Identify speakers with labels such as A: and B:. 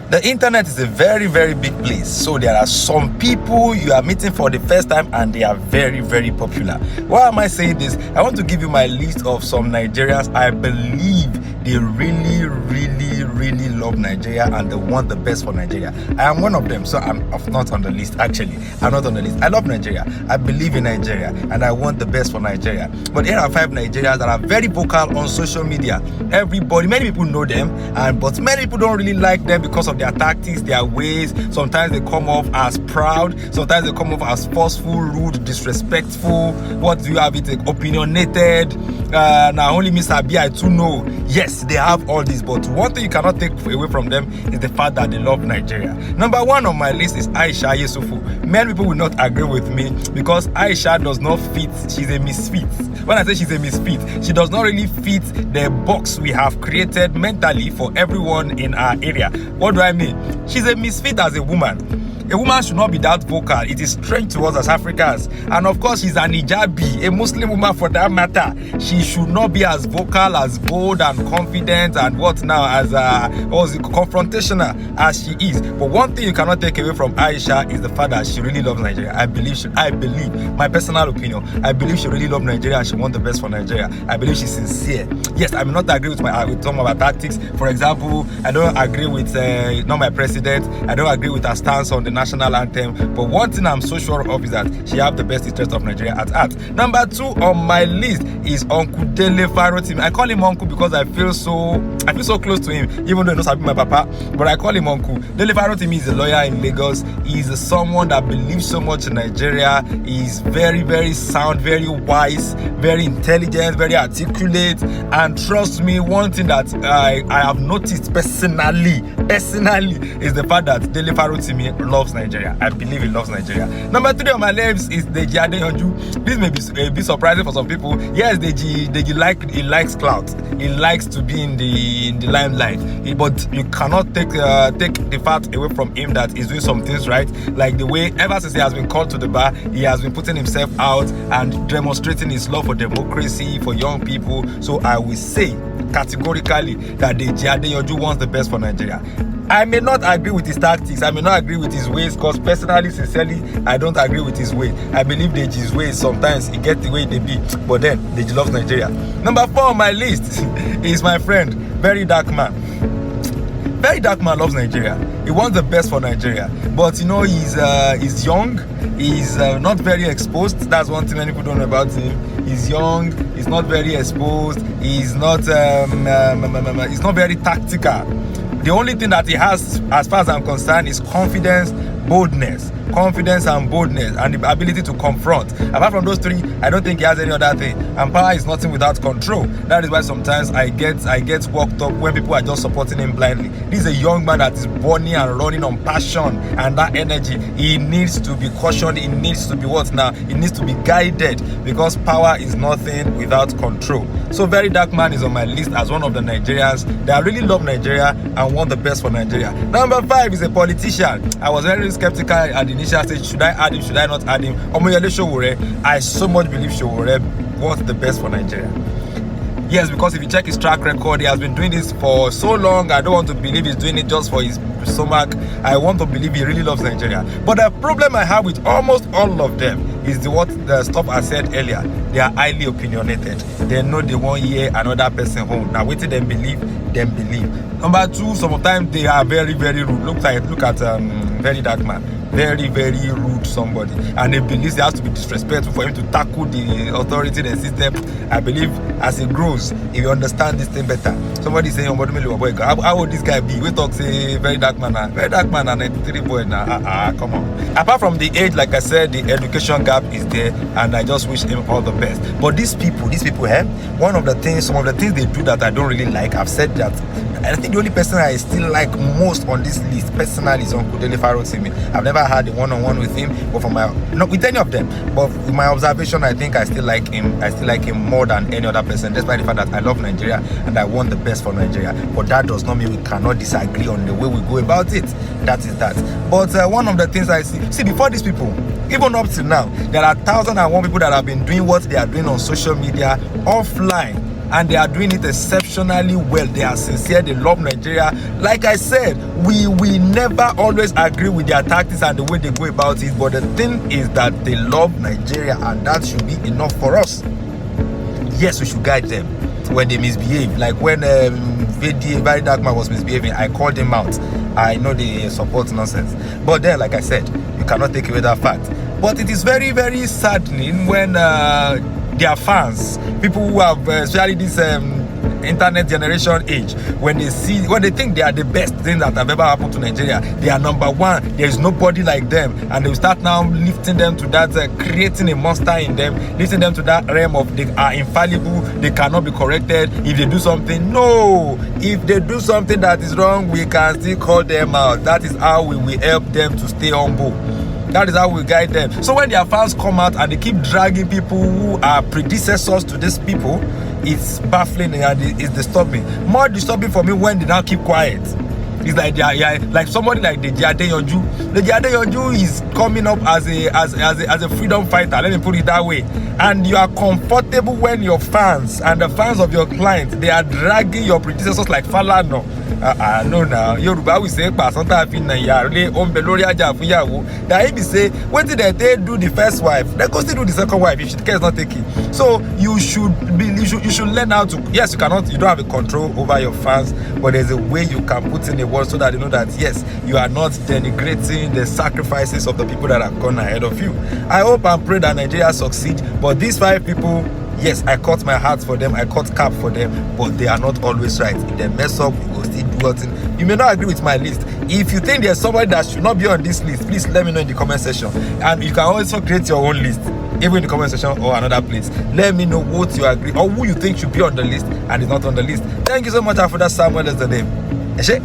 A: The internet is a very, very big place. So there are some people you are meeting for the first time and they are very, very popular. Why am I saying this? I want to give you my list of some Nigerians I believe they really, really, really love Nigeria and they want the best for Nigeria. I am one of them, so I'm not on the list. Actually, I'm not on the list. I love Nigeria. I believe in Nigeria and I want the best for Nigeria. But here are 5 Nigerians that are very vocal on social media. Many people know them, but many people don't really like them because of their tactics, their ways. Sometimes they come off as proud, sometimes they come off as forceful, rude, disrespectful. What do you have it? Opinionated. Now only Miss Abi I too know. Yes, they have all this, but one thing you cannot take away from them is the fact that they love Nigeria. Number 1 on my list is Aisha Yesufu. Many people will not agree with me because Aisha does not fit. She's a misfit. When I say she's a misfit, she does not really fit the box we have created mentally for everyone in our area. What do I mean? She's a misfit as a woman. A woman should not be that vocal. It is strange to us as Africans. And of course, she's an hijabi, a Muslim woman for that matter. She should not be as vocal, as bold and confident and confrontational as she is. But one thing you cannot take away from Aisha is the fact that she really loves Nigeria. I believe, my personal opinion, I believe she really loves Nigeria and she wants the best for Nigeria. I believe she's sincere. Yes, I may not agree with some of her tactics. For example, I don't agree with not my president. I don't agree with her stance on the national anthem, but one thing I'm so sure of is that she have the best interest of Nigeria at heart. Number 2 on my list is Uncle Dele Farotimi. I call him Uncle because I feel so close to him, even though he knows I be my papa, but I call him Uncle. Dele Farotimi is a lawyer in Lagos. He's someone that believes so much in Nigeria. He's very, very sound, very wise, very intelligent, very articulate, and trust me, one thing that I have noticed personally is the fact that Dele Farotimi loves Nigeria. I believe he loves Nigeria. Number 3 on my list is Deji Adeyanju. This may be a bit surprising for some people. Yes, Deji likes clout. He likes to be in the limelight. But you cannot take the fact away from him that he's doing some things right. Like the way ever since he has been called to the bar, he has been putting himself out and demonstrating his love for democracy, for young people. So I will say categorically that Deji Adeyanju wants the best for Nigeria. I may not agree with his tactics, I may not agree with his ways, because personally, sincerely, I don't agree with his way. I believe Deji's ways, sometimes he gets the way they be, but then Deji loves Nigeria. Number 4 on my list is my friend, Very Dark Man. Very Dark Man loves Nigeria. He wants the best for Nigeria, but you know, he's young, he's not very exposed. That's one thing many people don't know about him. He's young, he's not very exposed, he's not very tactical. The only thing that he has, as far as I'm concerned, is confidence, boldness, and the ability to confront. Apart from those 3, I don't think he has any other thing. And power is nothing without control. That is why sometimes I get worked up when people are just supporting him blindly. This is a young man that is burning and running on passion and that energy. He needs to be cautioned. He needs to be He needs to be guided, because power is nothing without control. So Very Dark Man is on my list as one of the Nigerians that really love Nigeria and want the best for Nigeria. Number 5 is a politician. I was very skeptical at the initial stage. Should I add him? Should I not add him? Omoyele Sowore. I so much believe Sowore wants the best for Nigeria. Yes, because if you check his track record, he has been doing this for so long. I don't want to believe he's doing it just for his stomach. I want to believe he really loves Nigeria. But the problem I have with almost all of them is the stuff I said earlier. They are highly opinionated. They know they won't hear another person home. Now, wait till them believe. Number 2, sometimes they are very, very rude. Look at Very Dark Man. Very, very rude somebody, and they believe they have to be disrespectful for him to tackle the authority, the system. I believe as he grows, he will understand this thing better. Somebody saying, how would this guy be? We talk say Very Dark Man and 93 boy now. Come on. Apart from the age, like I said, the education gap is there, and I just wish him all the best. But these people, some of the things they do that I don't really like. I've said that. I think the only person I still like most on this list personally is Uncle Dele Farotimi. I've never had a one-on-one with him, but not with any of them. But with my observation, I think I still like him. I still like him more than any other person, despite the fact that I love Nigeria and I want the best for Nigeria. But that does not mean we cannot disagree on the way we go about it. That is that. But one of the things I see before these people, even up till now, there are 1,001 people that have been doing what they are doing on social media offline. and they are doing it exceptionally well. They are sincere, they love Nigeria. Like I said, we never always agree with their tactics and the way they go about it, but the thing is that they love Nigeria, and that should be enough for us. Yes, we should guide them when they misbehave. Like when Very Dark Man was misbehaving, I called him out. I know they support nonsense, but then, like I said, you cannot take away that fact. But it is very, very saddening when their fans, people who have especially this internet generation age, when they think they are the best thing that have ever happened to Nigeria, they are number one, there is nobody like them, and they will start now lifting them to that, creating a monster in them, lifting them to that realm of they are infallible, they cannot be corrected if they do something. No, if they do something that is wrong, we can still call them out. That is how we will help them to stay humble. That is how we guide them. So when their fans come out and they keep dragging people who are predecessors to these people, it's baffling and it's disturbing. More disturbing for me when they now keep quiet. It's like they are like somebody like the Adeyonju. The Adeyonju is coming up as a freedom fighter. Let me put it that way. And you are comfortable when your fans and the fans of your clients, they are dragging your predecessors like Falana. No, now Yoruba will say that if you say what did they do the first wife, they go still do the second wife if the care is not taken. So you should learn how to, yes, you don't have a control over your fans, but there's a way you can put in a word so that they know that yes, you are not denigrating the sacrifices of the people that have gone ahead of you. I hope and pray that Nigeria succeed, but these 5 people, yes, I cut my heart for them, I cut cap for them, but they are not always right. If they mess up, we will still do nothing. You may not agree with my list. If you think there's somebody that should not be on this list, please let me know in the comment section. And you can also create your own list, even in the comment section or another place. Let me know what you agree or who you think should be on the list and is not on the list. Thank you so much for that. Samuel is the name. Eshe?